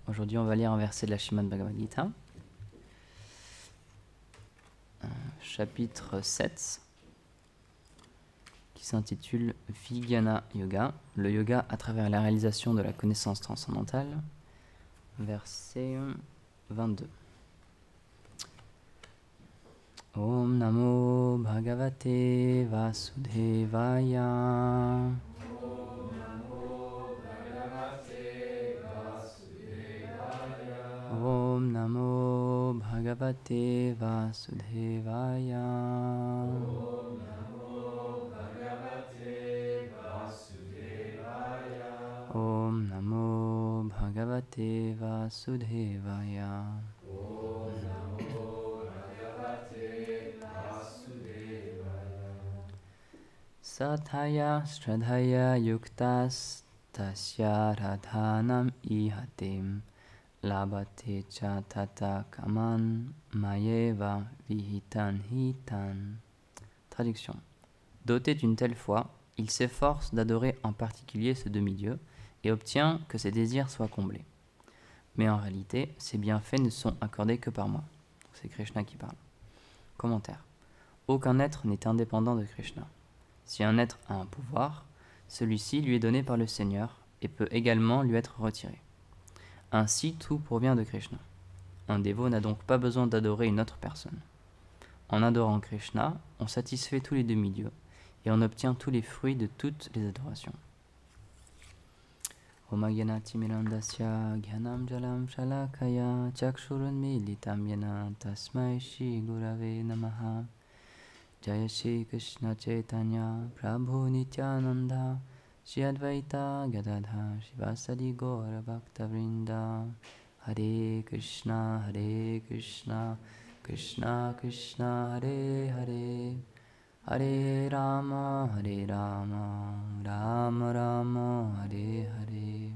Aujourd'hui, on va lire un verset de la Srimad Bhagavad Gita, chapitre 7, qui s'intitule Vijnana Yoga, le yoga à travers la réalisation de la connaissance transcendantale, verset 22. Om Namo Bhagavate Vasudevaya. Om Namo Bhagavate Vasudevaya. Om Namo Bhagavate Vasudevaya. Sathaya Shradhaya Yuktas Tasya Radhanam Ihatim Labate cha tata kaman mayeva vihitan hitan. Traduction. Doté d'une telle foi, il s'efforce d'adorer en particulier ce demi-dieu et obtient que ses désirs soient comblés. Mais en réalité, ces bienfaits ne sont accordés que par moi. C'est Krishna qui parle. Commentaire. Aucun être n'est indépendant de Krishna. Si un être a un pouvoir, celui-ci lui est donné par le Seigneur et peut également lui être retiré. Ainsi, tout provient de Krishna. Un dévot n'a donc pas besoin d'adorer une autre personne. En adorant Krishna, on satisfait tous les demi-dieux et on obtient tous les fruits de toutes les adorations. Om Gyanati Mirandasya Gyanam Jalam Shalakaya Chakshurun Militam Yena Tasmai Shri Gurave Namaha. Jaya Shri Krishna Chaitanya Prabhu Nityananda Shri Advaita Gadadha Shivasadi Gaura Bhakta Vrinda. Hare Krishna Krishna Krishna Hare Hare Hare Rama Rama Rama Hare Hare.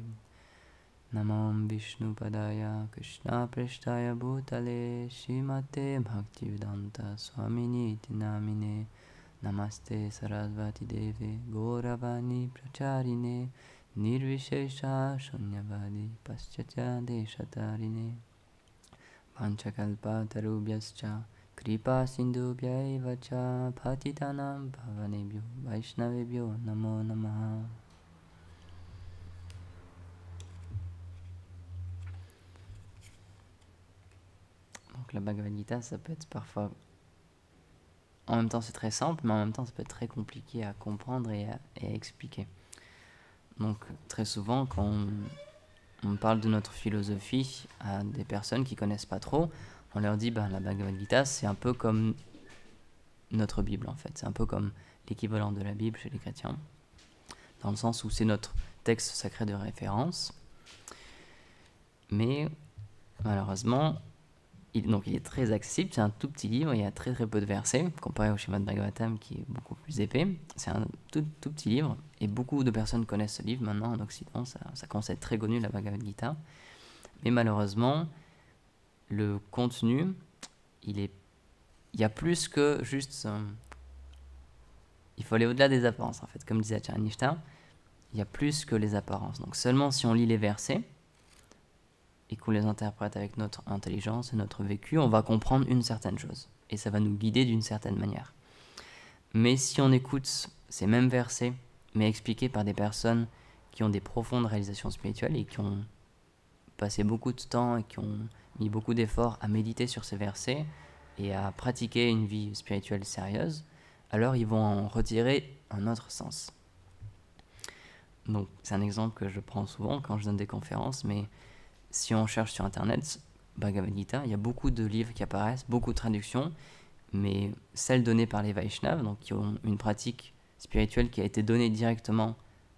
Namam Vishnu Padaya Krishna Preshtaya Bhutale Shrimate Bhaktivedanta Swamini Iti Namine. Namaste Sarasvati Deve Gauravani Pracharine Nirvishesha Shunyavadi Paschatya Deshatarine Panchakalpa Tarubhyascha Kripa Sindhubhyaiva cha Patitanam Bhavanebhyo Vaishnavebhyo Namo Namaha. Donc la Bhagavad Gita, ça peut être parfois... En même temps, c'est très simple, mais en même temps, ça peut être très compliqué à comprendre et à expliquer. Donc, très souvent, quand on parle de notre philosophie à des personnes qui ne connaissent pas trop, on leur dit, la Bhagavad Gita, c'est un peu comme notre Bible, en fait. C'est un peu comme l'équivalent de la Bible chez les chrétiens, dans le sens où c'est notre texte sacré de référence. Mais, malheureusement... Donc il est très accessible, c'est un tout petit livre, il y a très très peu de versets, comparé au Srimad Bhagavatam qui est beaucoup plus épais. C'est un tout petit livre, et beaucoup de personnes connaissent ce livre maintenant en Occident, ça commence à être très connu, la Bhagavad Gita. Mais malheureusement, le contenu, il y a plus que juste... il faut aller au-delà des apparences, en fait. Comme disait Acharya Nishta, il y a plus que les apparences. Donc seulement si on lit les versets, et qu'on les interprète avec notre intelligence et notre vécu, on va comprendre une certaine chose. Et ça va nous guider d'une certaine manière. Mais si on écoute ces mêmes versets, mais expliqués par des personnes qui ont des profondes réalisations spirituelles et qui ont passé beaucoup de temps et qui ont mis beaucoup d'efforts à méditer sur ces versets et à pratiquer une vie spirituelle sérieuse, alors ils vont en retirer un autre sens. Donc c'est un exemple que je prends souvent quand je donne des conférences, mais si on cherche sur Internet, Bhagavad Gita, il y a beaucoup de livres qui apparaissent, beaucoup de traductions, mais celles données par les Vaishnavas, donc qui ont une pratique spirituelle qui a été donnée directement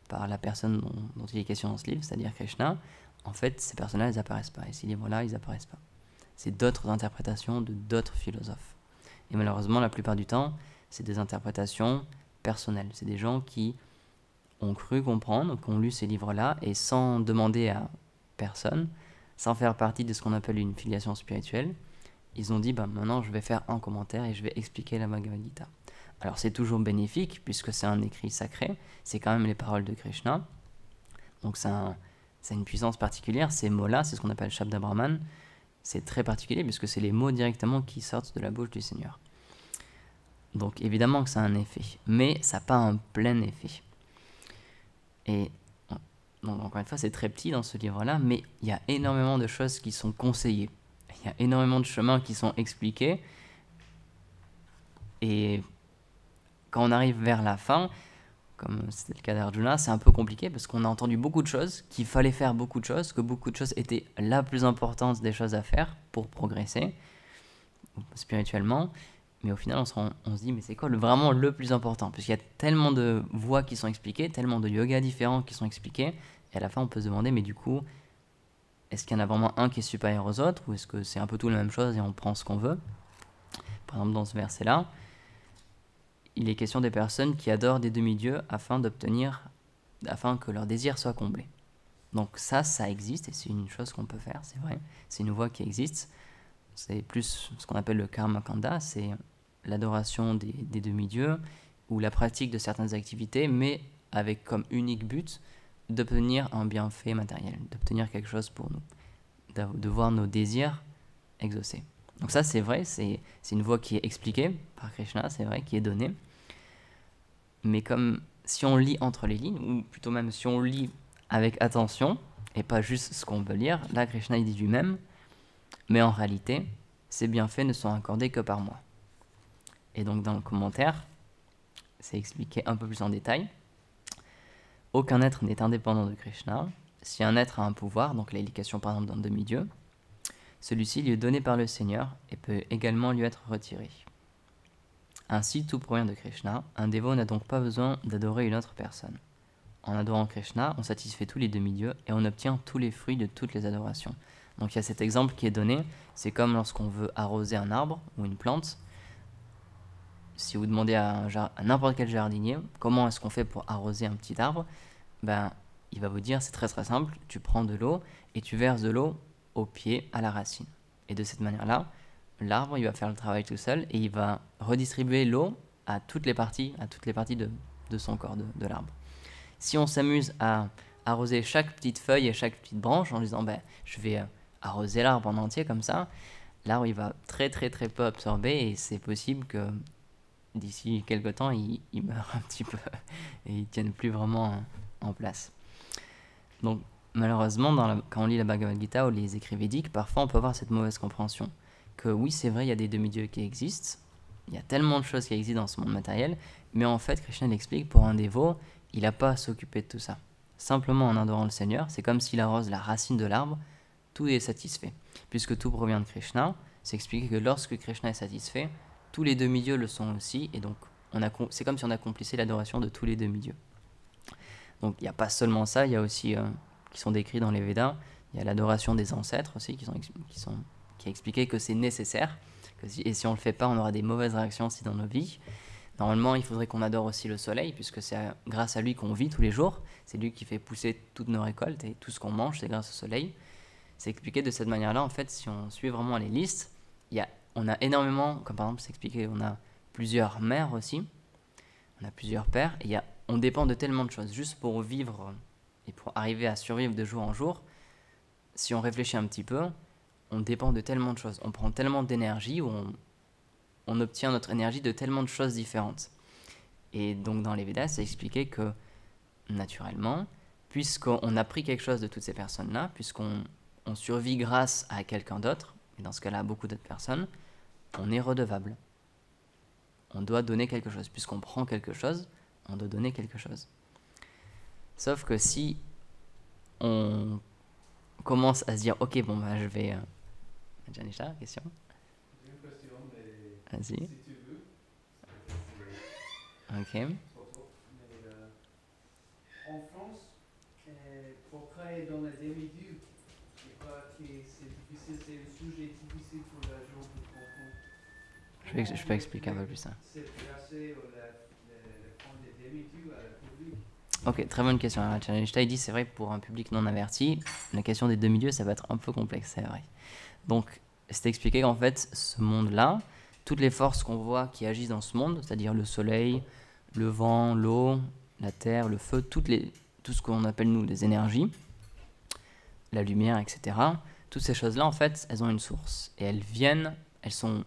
par la personne dont il est question dans ce livre, c'est-à-dire Krishna, en fait, ces personnes-là, ils n'apparaissent pas. Et ces livres-là, ils n'apparaissent pas. C'est d'autres interprétations de d'autres philosophes. Et malheureusement, la plupart du temps, c'est des interprétations personnelles. C'est des gens qui ont cru comprendre, qui ont lu ces livres-là, et sans demander à personne, sans faire partie de ce qu'on appelle une filiation spirituelle, ils ont dit maintenant je vais faire un commentaire et je vais expliquer la Bhagavad Gita. Alors c'est toujours bénéfique puisque c'est un écrit sacré, c'est quand même les paroles de Krishna, donc c'est c'est une puissance particulière. Ces mots-là, c'est ce qu'on appelle Shabda Brahman. C'est très particulier puisque c'est les mots directement qui sortent de la bouche du Seigneur. Donc évidemment que ça a un effet, mais ça n'a pas un plein effet. Et donc, encore une fois, c'est très petit dans ce livre-là, mais il y a énormément de choses qui sont conseillées. Il y a énormément de chemins qui sont expliqués. Et quand on arrive vers la fin, comme c'était le cas d'Arjuna, c'est un peu compliqué parce qu'on a entendu beaucoup de choses, qu'il fallait faire beaucoup de choses, que beaucoup de choses étaient la plus importante des choses à faire pour progresser spirituellement. Mais au final, on se dit, mais c'est quoi vraiment le plus important? Puisqu'il y a tellement de voies qui sont expliquées, tellement de yogas différents qui sont expliqués, et à la fin, on peut se demander, mais du coup, est-ce qu'il y en a vraiment un qui est supérieur aux autres, ou est-ce que c'est un peu tout la même chose et on prend ce qu'on veut? Par exemple, dans ce verset-là, il est question des personnes qui adorent des demi-dieux afin que leur désir soit comblé. Donc ça existe, et c'est une chose qu'on peut faire, c'est vrai. C'est une voie qui existe. C'est plus ce qu'on appelle le karma kanda, c'est l'adoration des demi-dieux ou la pratique de certaines activités, mais avec comme unique but d'obtenir un bienfait matériel, d'obtenir quelque chose pour nous, de voir nos désirs exaucés. Donc ça, c'est vrai, c'est une voie qui est expliquée par Krishna, c'est vrai, qui est donnée. Mais comme si on lit entre les lignes, ou plutôt même si on lit avec attention, et pas juste ce qu'on veut lire, là, Krishna, il dit lui-même, mais en réalité, ces bienfaits ne sont accordés que par moi. Et donc dans le commentaire, c'est expliqué un peu plus en détail. Aucun être n'est indépendant de Krishna. Si un être a un pouvoir, donc l'indication par exemple d'un demi-dieu, celui-ci lui est donné par le Seigneur et peut également lui être retiré. Ainsi, tout provient de Krishna. Un dévot n'a donc pas besoin d'adorer une autre personne. En adorant Krishna, on satisfait tous les demi-dieux et on obtient tous les fruits de toutes les adorations. Donc il y a cet exemple qui est donné, c'est comme lorsqu'on veut arroser un arbre ou une plante. Si vous demandez à n'importe quel jardinier comment est-ce qu'on fait pour arroser un petit arbre, il va vous dire c'est très très simple, tu prends de l'eau et tu verses de l'eau au pied, à la racine. Et de cette manière-là, l'arbre il va faire le travail tout seul et il va redistribuer l'eau à toutes les parties de son corps, de l'arbre. Si on s'amuse à arroser chaque petite feuille et chaque petite branche en disant je vais arroser l'arbre en entier comme ça, l'arbre il va très très très peu absorber et c'est possible que d'ici quelques temps il meurt un petit peu et il ne tienne plus vraiment en place. Donc malheureusement quand on lit la Bhagavad Gita ou les écrits védiques, parfois on peut avoir cette mauvaise compréhension que oui c'est vrai il y a des demi-dieux qui existent, il y a tellement de choses qui existent dans ce monde matériel, mais en fait Krishna l'explique, pour un dévot il n'a pas à s'occuper de tout ça. Simplement en adorant le Seigneur, c'est comme s'il arrose la racine de l'arbre, tout est satisfait. Puisque tout provient de Krishna, c'est expliqué que lorsque Krishna est satisfait, tous les demi-dieux le sont aussi, et donc c'est comme si on accomplissait l'adoration de tous les demi-dieux. Donc il n'y a pas seulement ça, il y a aussi, qui sont décrits dans les Védas, il y a l'adoration des ancêtres aussi, qui est expliqué que c'est nécessaire, et si on ne le fait pas, on aura des mauvaises réactions aussi dans nos vies. Normalement, il faudrait qu'on adore aussi le soleil, puisque c'est grâce à lui qu'on vit tous les jours. C'est lui qui fait pousser toutes nos récoltes et tout ce qu'on mange, c'est grâce au soleil. C'est expliqué de cette manière-là. En fait, si on suit vraiment les listes, on a énormément, comme par exemple, c'est expliqué, on a plusieurs mères aussi, on a plusieurs pères, et on dépend de tellement de choses. Juste pour vivre et pour arriver à survivre de jour en jour, si on réfléchit un petit peu, on dépend de tellement de choses. On prend tellement d'énergie, on obtient notre énergie de tellement de choses différentes. Et donc dans les Védas, c'est expliqué que, naturellement, puisqu'on a pris quelque chose de toutes ces personnes-là, puisqu'on survit grâce à quelqu'un d'autre, et dans ce cas-là, beaucoup d'autres personnes, on est redevable. On doit donner quelque chose. Puisqu'on prend quelque chose, on doit donner quelque chose. Sauf que si on commence à se dire, ok, je vais... Janisha, question ? Vas-y. Si tu veux. Ok. Mais, en France, pour travailler dans la demi-dieu, je crois que c'est difficile, c'est un sujet difficile pour les gens de comprendre. Je peux expliquer un peu plus ça. C'est placé le fond des demi-dieux à la public. Ok, très bonne question. Chanelista, il dit c'est vrai que pour un public non averti, la question des demi-dieux, ça va être un peu complexe, c'est vrai. Donc, c'est expliqué qu'en fait, ce monde-là, toutes les forces qu'on voit qui agissent dans ce monde, c'est-à-dire le soleil, le vent, l'eau, la terre, le feu, tout ce qu'on appelle nous des énergies, la lumière, etc. Toutes ces choses-là, en fait, elles ont une source. Et elles sont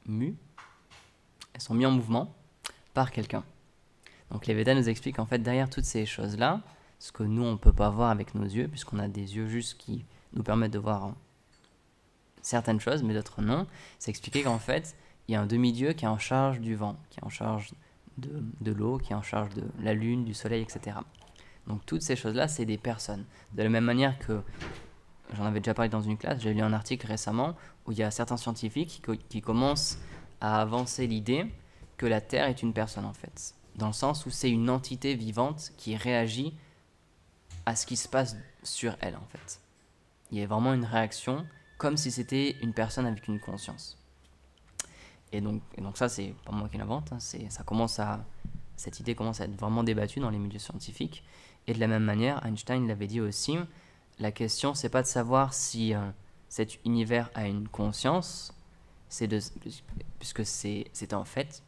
mues, elles sont mises en mouvement par quelqu'un. Donc les Védas nous expliquent en fait derrière toutes ces choses-là, ce que nous on ne peut pas voir avec nos yeux, puisqu'on a des yeux juste qui nous permettent de voir certaines choses, mais d'autres non, c'est expliqué qu'en fait, il y a un demi-dieu qui est en charge du vent, qui est en charge de l'eau, qui est en charge de la lune, du soleil, etc. Donc toutes ces choses-là, c'est des personnes. De la même manière que, j'en avais déjà parlé dans une classe, j'ai lu un article récemment où il y a certains scientifiques qui commencent à avancer l'idée que la Terre est une personne en fait. Dans le sens où c'est une entité vivante qui réagit à ce qui se passe sur elle en fait. Il y a vraiment une réaction comme si c'était une personne avec une conscience. Et donc ça, c'est pas moi qui l'invente, hein, cette idée commence à être vraiment débattue dans les milieux scientifiques. Et de la même manière, Einstein l'avait dit aussi, la question, c'est pas de savoir si cet univers a une conscience, puisque c'est un fait,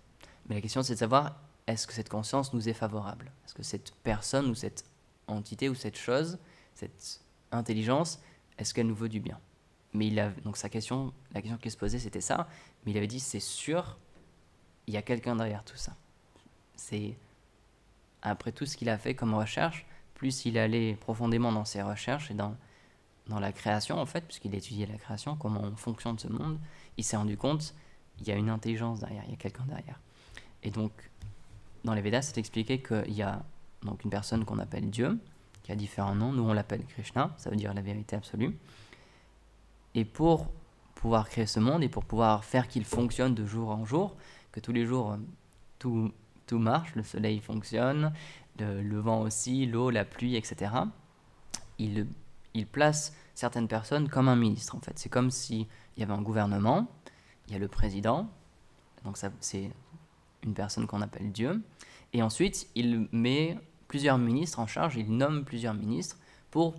mais la question, c'est de savoir, est-ce que cette conscience nous est favorable? Est-ce que cette personne ou cette entité ou cette chose, cette intelligence, est-ce qu'elle nous veut du bien? Mais donc la question qui se posait, c'était ça. Mais il avait dit, c'est sûr, il y a quelqu'un derrière tout ça. Après tout ce qu'il a fait comme recherche, plus il allait profondément dans ses recherches et dans la création, en fait, puisqu'il étudiait la création, comment on fonctionne ce monde, il s'est rendu compte, il y a une intelligence derrière, il y a quelqu'un derrière. Et donc, dans les Védas, c'est expliqué qu'il y a donc une personne qu'on appelle Dieu, qui a différents noms. Nous, on l'appelle Krishna, ça veut dire la vérité absolue. Et pour pouvoir créer ce monde et pour pouvoir faire qu'il fonctionne de jour en jour, que tous les jours tout marche, le soleil fonctionne, le vent aussi, l'eau, la pluie, etc. Il place certaines personnes comme un ministre en fait. C'est comme s'il y avait un gouvernement, il y a le président, donc ça, c'est une personne qu'on appelle Dieu, et ensuite il met plusieurs ministres en charge, il nomme plusieurs ministres pour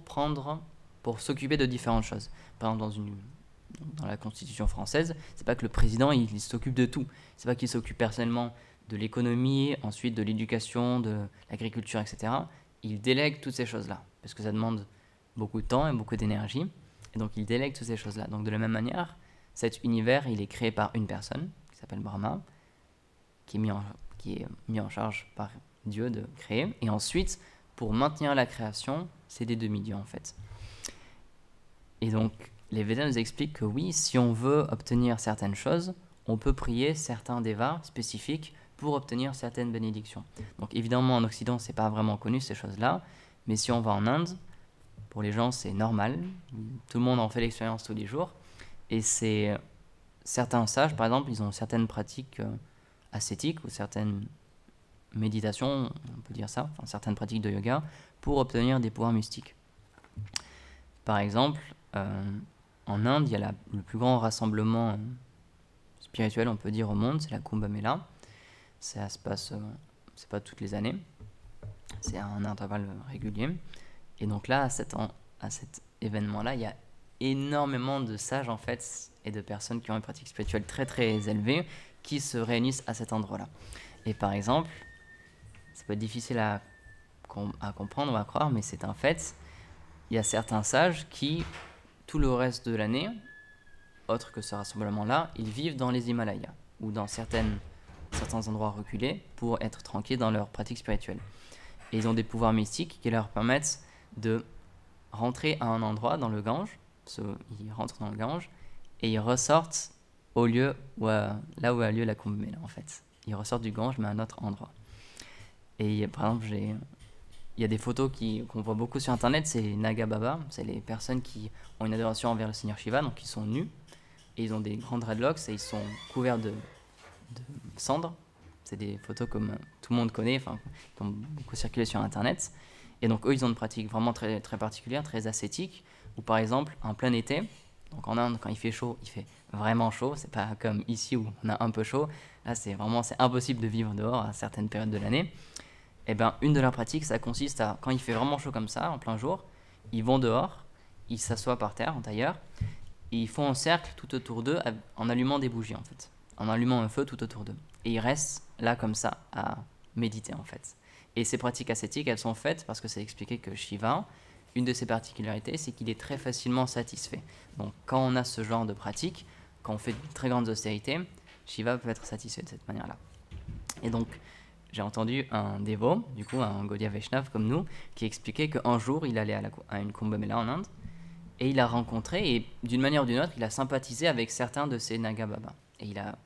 s'occuper de différentes choses. Par exemple, dans la Constitution française, c'est pas que le président il s'occupe de tout. C'est pas qu'il s'occupe personnellement de l'économie, ensuite de l'éducation, de l'agriculture, etc. Il délègue toutes ces choses-là, parce que ça demande beaucoup de temps et beaucoup d'énergie, et donc il délègue toutes ces choses-là. Donc de la même manière, cet univers, il est créé par une personne, qui s'appelle Brahma, qui est mis en charge par Dieu de créer, et ensuite, pour maintenir la création, c'est des demi-dieux en fait. Et donc, les Védas nous expliquent que oui, si on veut obtenir certaines choses, on peut prier certains devas spécifiques pour obtenir certaines bénédictions. Donc évidemment, en Occident, c'est pas vraiment connu ces choses-là, mais si on va en Inde, pour les gens, c'est normal. Tout le monde en fait l'expérience tous les jours. Et certains sages, par exemple, ils ont certaines pratiques ascétiques ou certaines méditations, on peut dire ça, enfin certaines pratiques de yoga, pour obtenir des pouvoirs mystiques. Par exemple, en Inde, il y a le plus grand rassemblement spirituel, on peut dire, au monde, c'est la Kumbh Mela. Ça se passe, c'est pas toutes les années, c'est à un intervalle régulier. Et donc là, à cet événement-là, il y a énormément de sages en fait et de personnes qui ont une pratique spirituelle très très élevée qui se réunissent à cet endroit-là. Et par exemple, ça peut être difficile à comprendre ou à croire, mais c'est un fait. Il y a certains sages qui, tout le reste de l'année, autre que ce rassemblement-là, ils vivent dans les Himalayas ou dans certains endroits reculés pour être tranquilles dans leur pratique spirituelle. Et ils ont des pouvoirs mystiques qui leur permettent de rentrer à un endroit dans le Gange. Ils rentrent dans le Gange et ils ressortent au lieu là où a lieu la Kumbh Mela en fait. Ils ressortent du Gange mais à un autre endroit. Et par exemple, il y a des photos qu'on voit beaucoup sur internet, c'est les Naga Baba, c'est les personnes qui ont une adoration envers le Seigneur Shiva, donc ils sont nus et ils ont des grands dreadlocks et ils sont couverts de cendres. C'est des photos comme tout le monde connaît, enfin, qui ont beaucoup circulé sur internet. Et donc eux, ils ont une pratique vraiment très, très particulière, très ascétique, où par exemple, en plein été, donc en Inde, quand il fait chaud, il fait vraiment chaud, c'est pas comme ici où on a un peu chaud, là c'est impossible de vivre dehors à certaines périodes de l'année. Et bien une de leurs pratiques, ça consiste à, quand il fait vraiment chaud comme ça, en plein jour, ils vont dehors, ils s'assoient par terre, en tailleur, et ils font un cercle tout autour d'eux en allumant des bougies en fait, en allumant un feu tout autour d'eux. Et ils restent là comme ça à méditer en fait. Et ces pratiques ascétiques, elles sont faites parce que c'est expliqué que Shiva, une de ses particularités, c'est qu'il est très facilement satisfait. Donc quand on a ce genre de pratique, quand on fait de très grandes austérités, Shiva peut être satisfait de cette manière-là. Et donc, j'ai entendu un dévot, du coup un Gaudiya Vaishnav comme nous, qui expliquait qu'un jour, il allait à une Kumbh Mela en Inde, et il a rencontré, et d'une manière ou d'une autre, il a sympathisé avec certains de ces Naga Baba. Et il a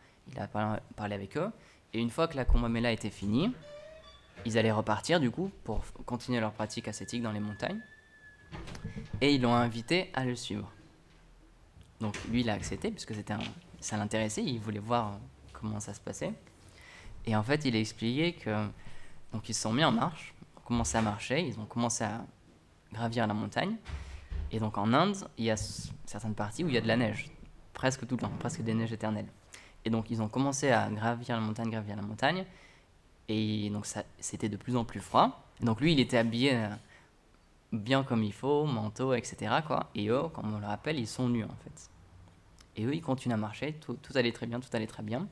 parlé avec eux, et une fois que la Kumbh Mela était finie, ils allaient repartir du coup pour continuer leur pratique ascétique dans les montagnes, et ils l'ont invité à le suivre. Donc lui, il a accepté, puisque ça l'intéressait, il voulait voir comment ça se passait. Et en fait, il a expliqué que donc ils se sont mis en marche, ont commencé à marcher, ils ont commencé à gravir la montagne. Et donc en Inde, il y a certaines parties où il y a de la neige, presque tout le temps, presque des neiges éternelles. Et donc ils ont commencé à gravir la montagne, et donc c'était de plus en plus froid. Et donc lui, il était habillé bien comme il faut, manteau, etc., quoi. Et eux, comme on le rappelle, ils sont nus en fait. Et eux, ils continuent à marcher, tout allait très bien, tout allait très bien.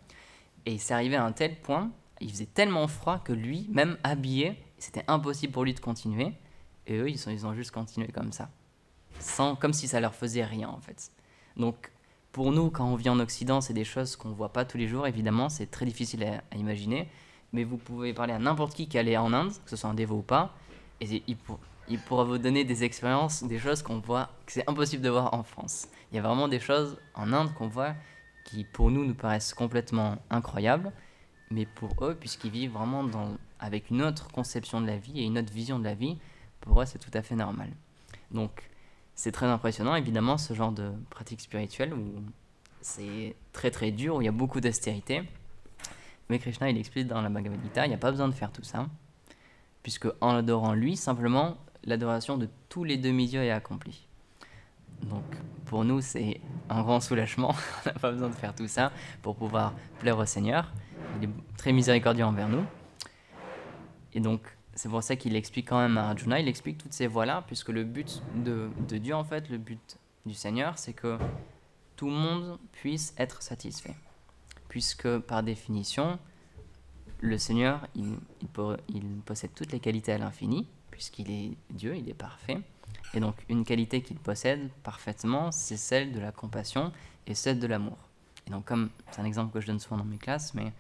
Et c'est arrivé à un tel point, il faisait tellement froid que lui, même habillé, c'était impossible pour lui de continuer. Et eux, ils ont juste continué comme ça. Comme si ça leur faisait rien, en fait. Donc, pour nous, quand on vit en Occident, c'est des choses qu'on ne voit pas tous les jours, évidemment, c'est très difficile à imaginer. Mais vous pouvez parler à n'importe qui allait en Inde, que ce soit un dévot ou pas, et il pourra vous donner des expériences, des choses qu'on voit, que c'est impossible de voir en France. Il y a vraiment des choses en Inde qu'on voit qui pour nous paraissent complètement incroyables, mais pour eux, puisqu'ils vivent vraiment avec une autre conception de la vie et une autre vision de la vie, pour eux c'est tout à fait normal. Donc c'est très impressionnant évidemment ce genre de pratique spirituelle où c'est très très dur, où il y a beaucoup d'austérité, mais Krishna il explique dans la Bhagavad Gita, il n'y a pas besoin de faire tout ça, puisque en l'adorant lui, simplement l'adoration de tous les demi-dieux est accomplie. Donc pour nous c'est un grand soulagement, on n'a pas besoin de faire tout ça pour pouvoir plaire au Seigneur, il est très miséricordieux envers nous. Et donc c'est pour ça qu'il explique quand même à Arjuna, il explique toutes ces voies-là, puisque le but de Dieu en fait, le but du Seigneur, c'est que tout le monde puisse être satisfait. Puisque par définition, le Seigneur, il possède toutes les qualités à l'infini, puisqu'il est Dieu, il est parfait. Et donc, une qualité qu'il possède parfaitement, c'est celle de la compassion et celle de l'amour. Et donc, comme c'est un exemple que je donne souvent dans mes classes, mais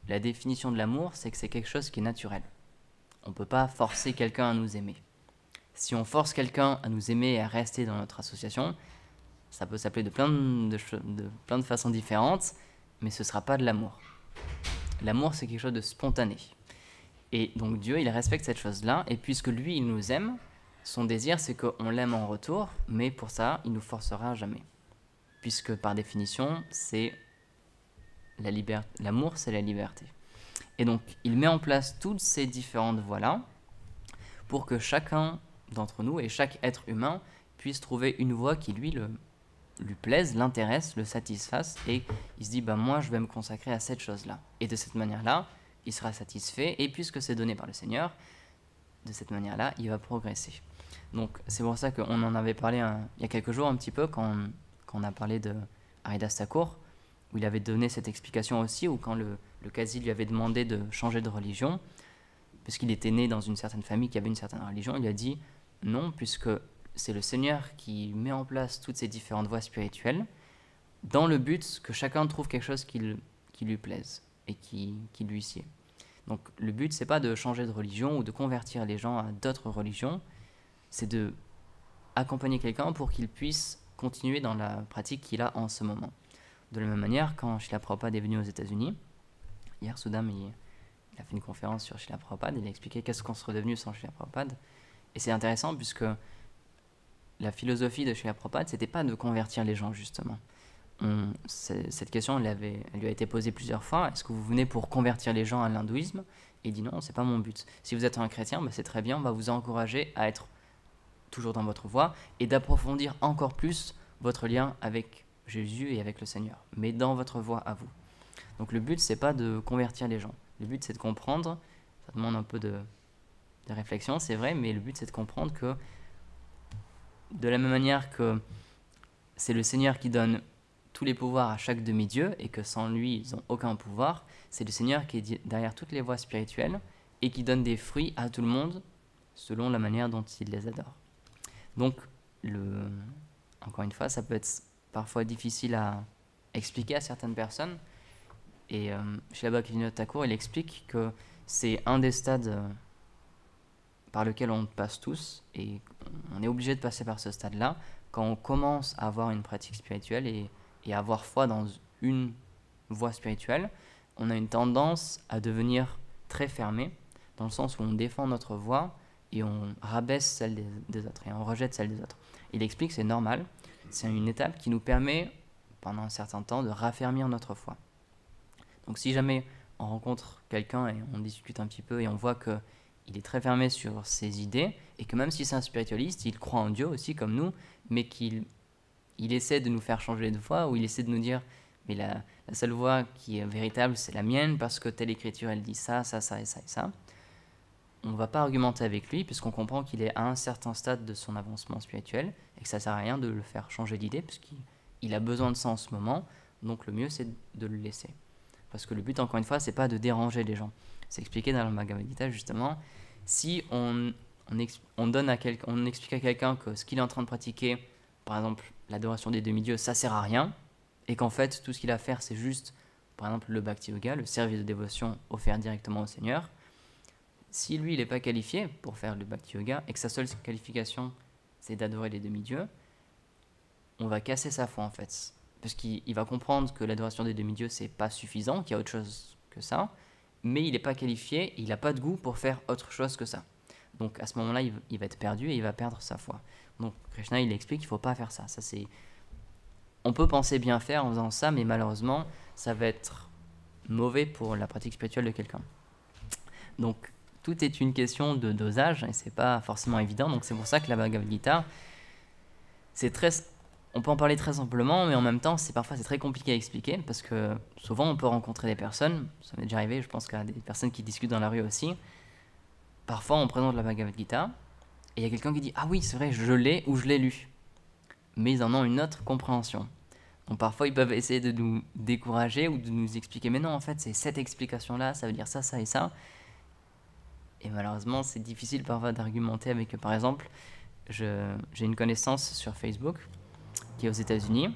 la définition de l'amour, c'est que c'est quelque chose qui est naturel. On ne peut pas forcer quelqu'un à nous aimer. Si on force quelqu'un à nous aimer et à rester dans notre association, ça peut s'appeler de plein de façons différentes, mais ce ne sera pas de l'amour. L'amour, c'est quelque chose de spontané. Et donc Dieu, il respecte cette chose-là, et puisque lui, il nous aime, son désir, c'est qu'on l'aime en retour, mais pour ça, il ne nous forcera jamais. Puisque par définition, c'est l'amour, c'est la liberté. Et donc, il met en place toutes ces différentes voies-là pour que chacun d'entre nous et chaque être humain puisse trouver une voie qui lui plaise, l'intéresse, le satisfasse, et il se dit, moi, je vais me consacrer à cette chose-là. Et de cette manière-là, il sera satisfait, et puisque c'est donné par le Seigneur, de cette manière-là, il va progresser. Donc c'est pour ça qu'on en avait parlé il y a quelques jours un petit peu, quand on a parlé de Haridas Thakur, où il avait donné cette explication aussi, où quand le Qazi lui avait demandé de changer de religion, parce qu'il était né dans une certaine famille qui avait une certaine religion, il a dit non, puisque c'est le Seigneur qui met en place toutes ces différentes voies spirituelles, dans le but que chacun trouve quelque chose qui lui plaise et qui lui sied. Donc le but, c'est pas de changer de religion ou de convertir les gens à d'autres religions, c'est de accompagner quelqu'un pour qu'il puisse continuer dans la pratique qu'il a en ce moment. De la même manière, quand Srila Prabhupada est venu aux États-Unis, hier, Soudam, il a fait une conférence sur Srila Prabhupada, il a expliqué qu'est-ce qu'on serait devenu sans Srila Prabhupada. Et c'est intéressant puisque la philosophie de Srila Prabhupada, c'était pas de convertir les gens, justement. Cette question, elle lui a été posée plusieurs fois. Est-ce que vous venez pour convertir les gens à l'hindouisme? Et il dit non, c'est pas mon but. Si vous êtes un chrétien, c'est très bien, on va vous encourager à être toujours dans votre voie et d'approfondir encore plus votre lien avec Jésus et avec le Seigneur, mais dans votre voie à vous. Donc le but, c'est pas de convertir les gens. Le but, c'est de comprendre, ça demande un peu de réflexion, c'est vrai, mais le but, c'est de comprendre que de la même manière que c'est le Seigneur qui donne tous les pouvoirs à chaque demi-dieu et que sans lui, ils n'ont aucun pouvoir, c'est le Seigneur qui est derrière toutes les voies spirituelles et qui donne des fruits à tout le monde selon la manière dont il les adore. Donc, encore une fois, ça peut être parfois difficile à expliquer à certaines personnes. Et chez Bhakti Thakur, il explique que c'est un des stades par lequel on passe tous, et on est obligé de passer par ce stade-là quand on commence à avoir une pratique spirituelle et à avoir foi dans une voie spirituelle. On a une tendance à devenir très fermé, dans le sens où on défend notre voie et on rabaisse celle des autres, et on rejette celle des autres. Il explique que c'est normal, c'est une étape qui nous permet, pendant un certain temps, de raffermir notre foi. Donc si jamais on rencontre quelqu'un et on discute un petit peu et on voit qu'il est très fermé sur ses idées, et que même si c'est un spiritualiste, il croit en Dieu aussi comme nous, mais qu'il essaie de nous faire changer de foi, ou il essaie de nous dire mais la seule voie qui est véritable, c'est la mienne, parce que telle écriture, elle dit ça, ça, ça et ça et ça. On ne va pas argumenter avec lui, puisqu'on comprend qu'il est à un certain stade de son avancement spirituel, et que ça ne sert à rien de le faire changer d'idée, puisqu'il a besoin de ça en ce moment, donc le mieux, c'est de le laisser. Parce que le but, encore une fois, c'est pas de déranger les gens. C'est expliqué dans le Bhagavad Gita, justement, si on explique à quelqu'un que ce qu'il est en train de pratiquer, par exemple, l'adoration des demi-dieux, ça sert à rien, et qu'en fait, tout ce qu'il a à faire, c'est juste, par exemple, le Bhakti Yoga, le service de dévotion offert directement au Seigneur. Si lui, il n'est pas qualifié pour faire le Bhakti Yoga, et que sa seule qualification, c'est d'adorer les demi-dieux, on va casser sa foi, en fait. Parce qu'il va comprendre que l'adoration des demi-dieux, c'est pas suffisant, qu'il y a autre chose que ça, mais il n'est pas qualifié, il n'a pas de goût pour faire autre chose que ça. Donc à ce moment-là, il va être perdu et il va perdre sa foi. Donc Krishna, il explique qu'il ne faut pas faire ça. On peut penser bien faire en faisant ça, mais malheureusement, ça va être mauvais pour la pratique spirituelle de quelqu'un. Donc tout est une question de dosage, et c'est pas forcément évident. Donc c'est pour ça que la Bhagavad Gita, on peut en parler très simplement, mais en même temps, parfois c'est très compliqué à expliquer, parce que souvent on peut rencontrer des personnes, ça m'est déjà arrivé, je pense qu'il y a des personnes qui discutent dans la rue aussi. Parfois on présente la Bhagavad Gita, et il y a quelqu'un qui dit « Ah oui, c'est vrai, je l'ai ou je l'ai lu », mais ils en ont une autre compréhension. Donc parfois ils peuvent essayer de nous décourager ou de nous expliquer « Mais non, en fait, c'est cette explication-là, ça veut dire ça, ça et ça ». Et malheureusement, c'est difficile parfois d'argumenter avec eux. Par exemple, j'ai une connaissance sur Facebook qui est aux États-Unis,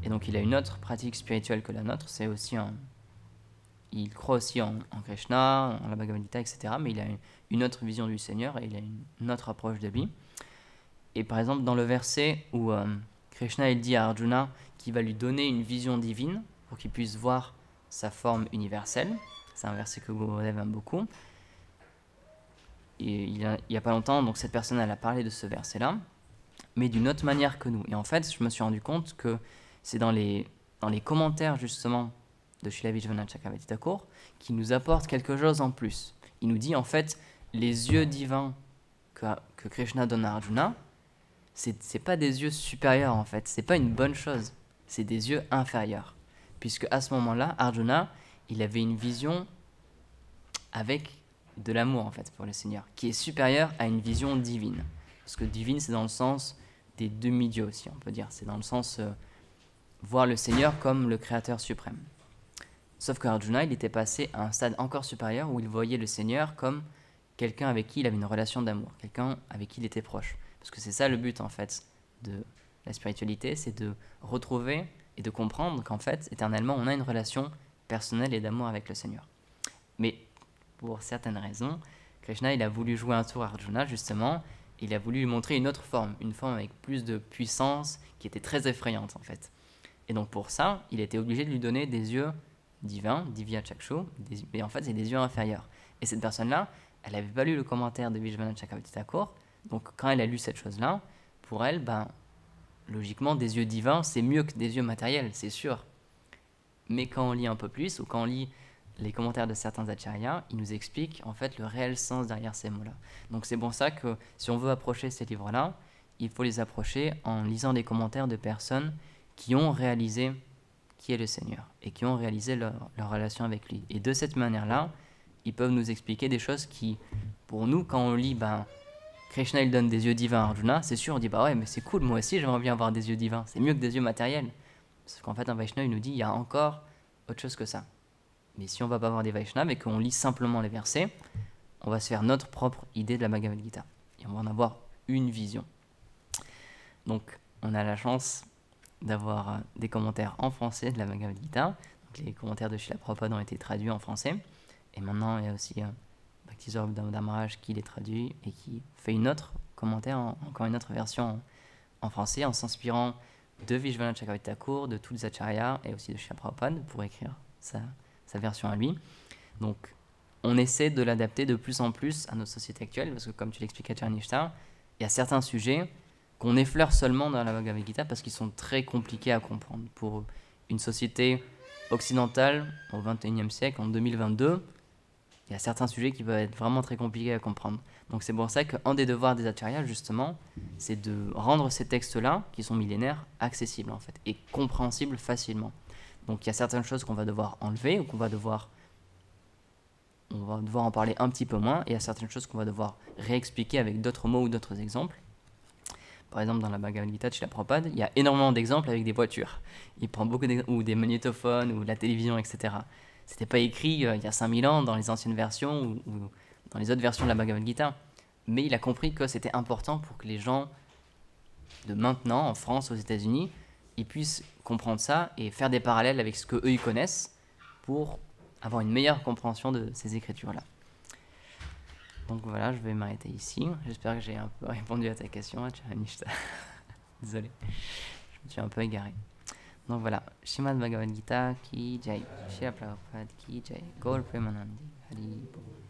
et donc il a une autre pratique spirituelle que la nôtre. Il croit aussi en Krishna, en la Bhagavad Gita, etc. Mais il a une autre vision du Seigneur et il a une autre approche de lui. Et par exemple, dans le verset où Krishna il dit à Arjuna qu'il va lui donner une vision divine pour qu'il puisse voir sa forme universelle, c'est un verset que Gurudev aime beaucoup. Et il y a pas longtemps, donc cette personne elle a parlé de ce verset-là, mais d'une autre manière que nous. Et en fait, je me suis rendu compte que c'est dans les commentaires justement de Srila Vishwanath Chakravarti Thakur qui nous apporte quelque chose en plus. Il nous dit en fait, les yeux divins que Krishna donne à Arjuna, c'est pas des yeux supérieurs en fait, c'est pas une bonne chose, c'est des yeux inférieurs. Puisque à ce moment-là, Arjuna, il avait une vision avec de l'amour en fait pour le Seigneur, qui est supérieure à une vision divine. Parce que divine, c'est dans le sens des demi-dieux aussi, on peut dire. C'est dans le sens voir le Seigneur comme le Créateur suprême. Sauf qu'Arjuna, il était passé à un stade encore supérieur où il voyait le Seigneur comme quelqu'un avec qui il avait une relation d'amour, quelqu'un avec qui il était proche. Parce que c'est ça le but en fait de la spiritualité, c'est de retrouver et de comprendre qu'en fait, éternellement, on a une relation personnelle et d'amour avec le Seigneur. Mais pour certaines raisons, Krishna, il a voulu jouer un tour à Arjuna justement. Il a voulu lui montrer une autre forme, une forme avec plus de puissance, qui était très effrayante en fait. Et donc pour ça, il était obligé de lui donner des yeux divins, Divya Chakshu, mais en fait c'est des yeux inférieurs. Et cette personne-là, elle n'avait pas lu le commentaire de Vishwanath Chakravarti Thakur, donc quand elle a lu cette chose-là, pour elle, logiquement, des yeux divins, c'est mieux que des yeux matériels, c'est sûr. Mais quand on lit un peu plus, ou quand on lit les commentaires de certains acharyas, ils nous expliquent en fait le réel sens derrière ces mots-là. Donc c'est pour ça que si on veut approcher ces livres-là, il faut les approcher en lisant des commentaires de personnes qui ont réalisé qui est le Seigneur et qui ont réalisé leur relation avec lui. Et de cette manière-là, ils peuvent nous expliquer des choses qui, pour nous, quand on lit, Krishna il donne des yeux divins à Arjuna, c'est sûr, on dit ouais, mais c'est cool, moi aussi j'aimerais bien avoir des yeux divins, c'est mieux que des yeux matériels. Parce qu'en fait, un Vaishnava il nous dit il y a encore autre chose que ça. Mais si on va pas voir des Vaishnavas et qu'on lit simplement les versets, on va se faire notre propre idée de la Bhagavad Gita. Et on va en avoir une vision. Donc, on a la chance d'avoir des commentaires en français de la Bhagavad Gita. Donc, les commentaires de Srila Prabhupada ont été traduits en français. Et maintenant, il y a aussi Bhakti-Sarop Damodar Maharaj qui les traduit et qui fait une autre commentaire, encore une autre version en français, en s'inspirant de Vishwanath Chakravarti Thakur, de tous les acharyas et aussi de Srila Prabhupada pour écrire sa version à lui. Donc, on essaie de l'adapter de plus en plus à notre société actuelle, parce que comme tu l'expliquais, Charnishta, il y a certains sujets qu'on effleure seulement dans la Bhagavad Gita parce qu'ils sont très compliqués à comprendre. Pour une société occidentale au XXIe siècle, en 2022, il y a certains sujets qui peuvent être vraiment très compliqués à comprendre. Donc c'est pour ça qu'un des devoirs des acharyas, justement, c'est de rendre ces textes-là, qui sont millénaires, accessibles en fait, et compréhensibles facilement. Donc il y a certaines choses qu'on va devoir enlever, ou on va devoir en parler un petit peu moins, et il y a certaines choses qu'on va devoir réexpliquer avec d'autres mots ou d'autres exemples. Par exemple, dans la Bhagavad Gita de Srila Prabhupada, il y a énormément d'exemples avec des voitures. Il prend beaucoup d'exemples, ou des magnétophones, ou la télévision, etc. C'était pas écrit il y a 5000 ans dans les anciennes versions, ou dans les autres versions de la Bhagavad Gita. Mais il a compris que c'était important pour que les gens de maintenant, en France, aux États-Unis, ils puissent comprendre ça et faire des parallèles avec ce qu'eux ils connaissent pour avoir une meilleure compréhension de ces écritures-là. Donc voilà, je vais m'arrêter ici. J'espère que j'ai un peu répondu à ta question, Charnishta. Désolé, je me suis un peu égaré. Donc voilà, Srimad Bhagavad Gita ki jai, Srila Prabhupada ki jai, Gaur Premanandi, Hari Bol.